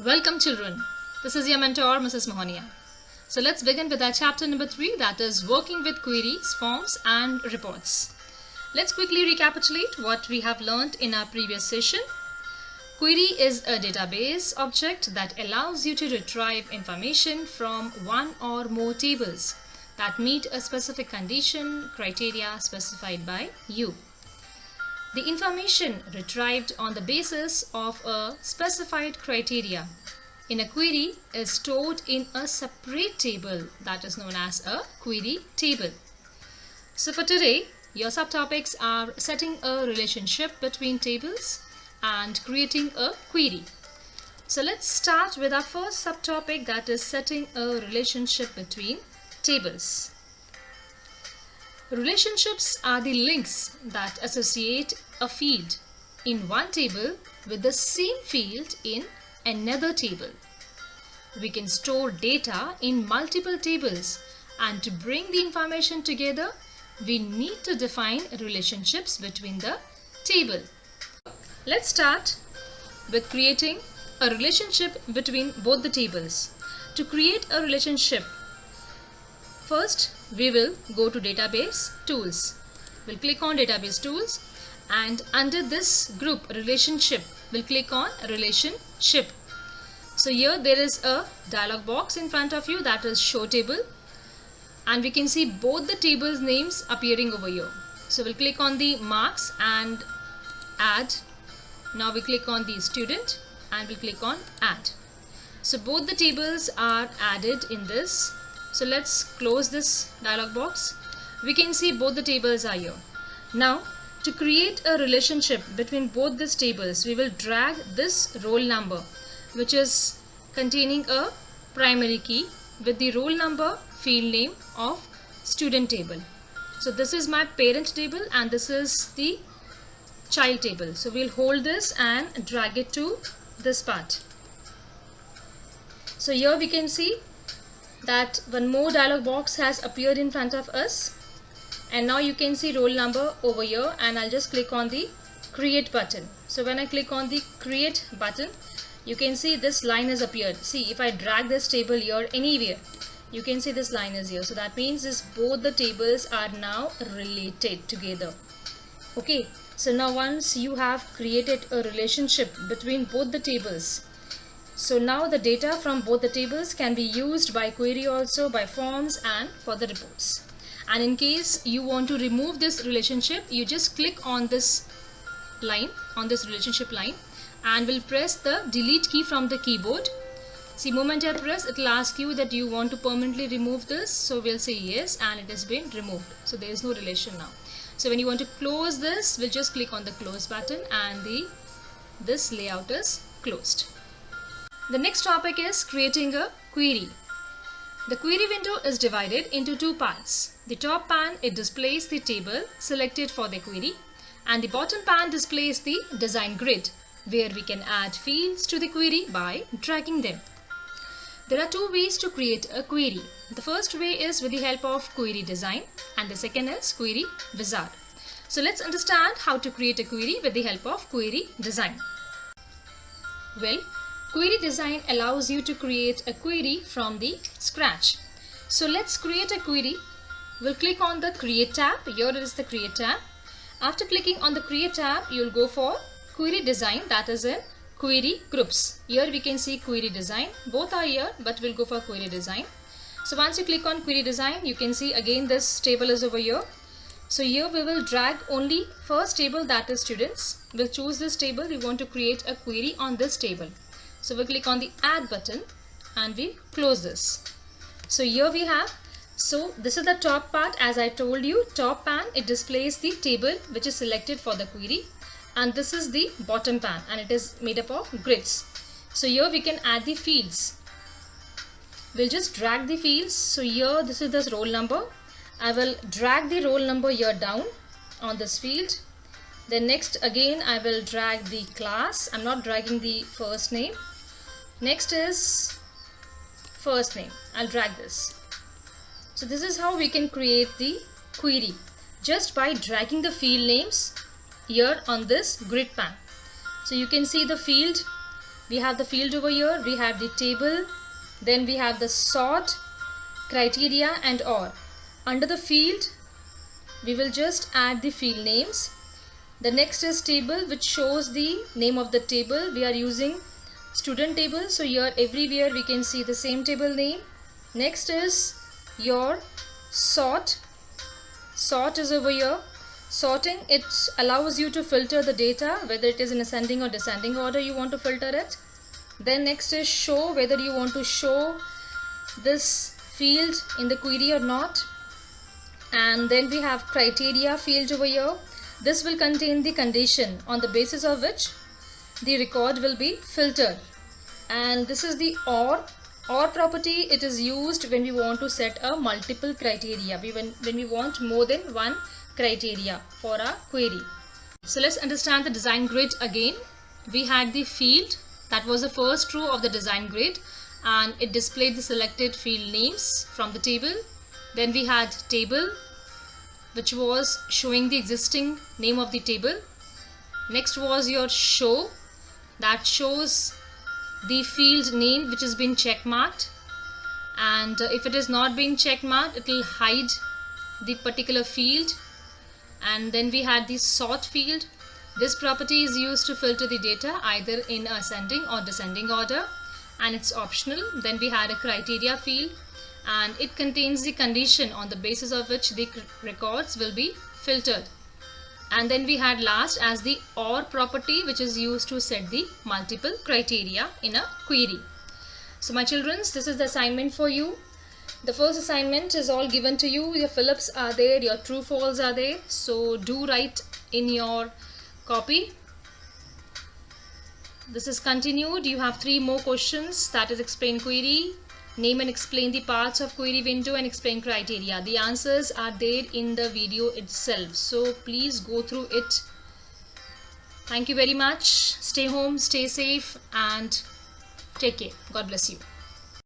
Welcome children, this is your mentor Mrs. Mohonia. So let's begin with our chapter number 3, that is working with queries, forms and reports. Let's quickly recapitulate what we have learned in our previous session. Query is a database object that allows you to retrieve information from one or more tables that meet a specific condition, criteria specified by you. The information retrieved on the basis of a specified criteria in a query is stored in a separate table that is known as a query table. So for today, your subtopics are setting a relationship between tables and creating a query. So let's start with our first subtopic, that is setting a relationship between tables. Relationships are the links that associate a field in one table with the same field in another table. We can store data in multiple tables, and to bring the information together, we need to define relationships between the table. Let's start with creating a relationship between both the tables. To create a relationship, first we will go to database tools. We'll click on database tools, and under this group relationship, we'll click on relationship. So here there is a dialog box in front of you, that is show table, and we can see both the tables names appearing over here. So we'll click on the marks and add. Now we click on the student and we'll click on add. So both the tables are added in this. So let's close this dialog box. We can see both the tables are here. Now to create a relationship between both these tables, we will drag this roll number, which is containing a primary key, with the roll number field name of student table. So this is my parent table and this is the child table. So we'll hold this and drag it to this part. So here we can see that one more dialog box has appeared in front of us, and now you can see roll number over here, and I'll just click on the create button. So when I click on the create button, you can see this line has appeared. See, if I drag this table here anywhere, you can see this line is here. So that means both the tables are now related together. Okay, so now once you have created a relationship between both the tables, so now the data from both the tables can be used by query also, by forms and for the reports. And in case you want to remove this relationship, you just click on this line, on this relationship line, and will press the delete key from the keyboard. See, moment I press, it will ask you that you want to permanently remove this. So we'll say yes, and it has been removed. So there is no relation now. So when you want to close this, we'll just click on the close button and this layout is closed. The next topic is creating a query. The query window is divided into two parts. The top pan, it displays the table selected for the query, and the bottom pan displays the design grid, where we can add fields to the query by dragging them. There are two ways to create a query. The first way is with the help of query design, and the second is query wizard. So let's understand how to create a query with the help of query design. Well, query design allows you to create a query from the scratch. So let's create a query. We'll click on the create tab. Here is the create tab. After clicking on the create tab, you'll go for query design, that is in query groups. Here we can see query design. Both are here, but we'll go for query design. So once you click on query design, you can see again this table is over here. So here we will drag only first table, that is students. We'll choose this table. We want to create a query on this table. So we'll click on the add button and we close this. So here we have, so this is the top part. As I told you, top pan, it displays the table which is selected for the query, and this is the bottom pan and it is made up of grids. So here we can add the fields. We'll just drag the fields. So here this is the roll number. I will drag the roll number here down on this field. Then next again I will drag the class. I'm not dragging the first name. Next is first name. I'll drag this. So this is how we can create the query, just by dragging the field names here on this grid pan. So you can see the field we have the field over here, we have the table, then we have the sort, criteria and OR. Under the field, we will just add the field names. The next is table, which shows the name of the table. We are using student table, so here everywhere we can see the same table name. Next is your sort. Sort is over here. Sorting, it allows you to filter the data, whether it is in ascending or descending order you want to filter it. Then next is show, whether you want to show this field in the query or not. And then we have criteria field over here. This will contain the condition on the basis of which the record will be filtered. And this is the OR. OR property, it is used when we want to set a multiple criteria, when we want more than one criteria for our query. So let's understand the design grid again. We had the field, that was the first row of the design grid, and it displayed the selected field names from the table. Then we had table, which was showing the existing name of the table. Next was your show, that shows the field name which has been check marked, and if it is not being check marked, it will hide the particular field. And then we had the sort field. This property is used to filter the data either in ascending or descending order, and it's optional. Then we had a criteria field, and it contains the condition on the basis of which the records will be filtered. And then we had last as the OR property, which is used to set the multiple criteria in a query. So my children, this is the assignment for you. The first assignment is all given to you. Your fill-ups are there, your true false are there. So do write in your copy. This is continued. You have 3 more questions, that is explain query, name and explain the parts of query window, and explain criteria. The answers are there in the video itself, so please go through it. Thank you very much. Stay home, stay safe, and take care. God bless you.